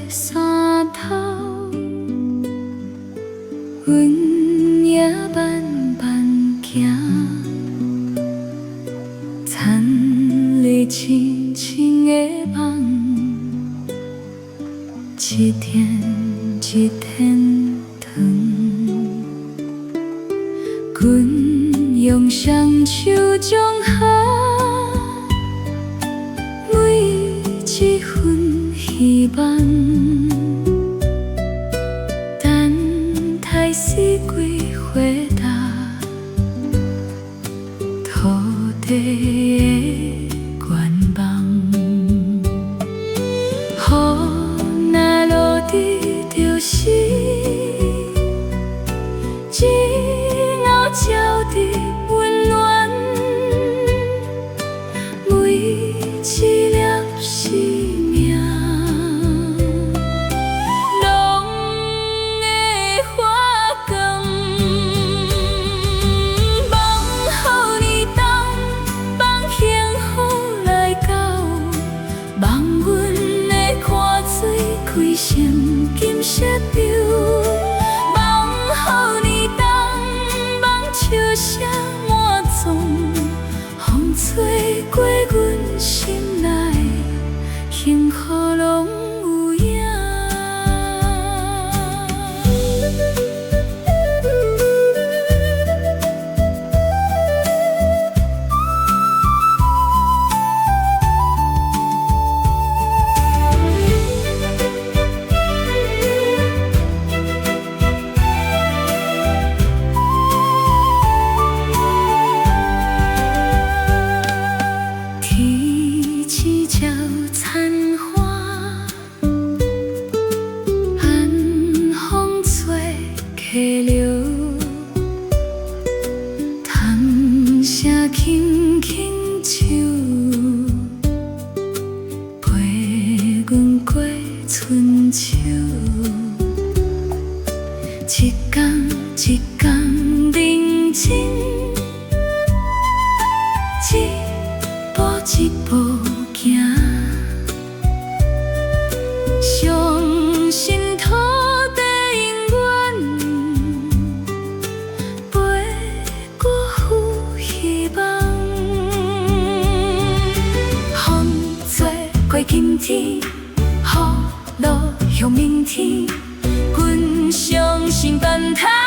山头，阮也慢慢行，田里青青的梦，一天一天长。阮用双手将每一份希望，等待四季回答，土地的愿望。雨若落地就死，只有照伫温暖，每一粒生命，拢会发光。望予年冬，望幸福来到，望阮的汗水开成金色流。望予年冬，望笑声满窗，风吹过阮心内，幸福拢有影。天青鸟残花，寒风吹溪流，虫声轻轻唱，陪阮过春秋。一天一天认真，一步一步行，相信土地永远陪辜负希望。风吹过今天，雨落向明天，阮相信繁台。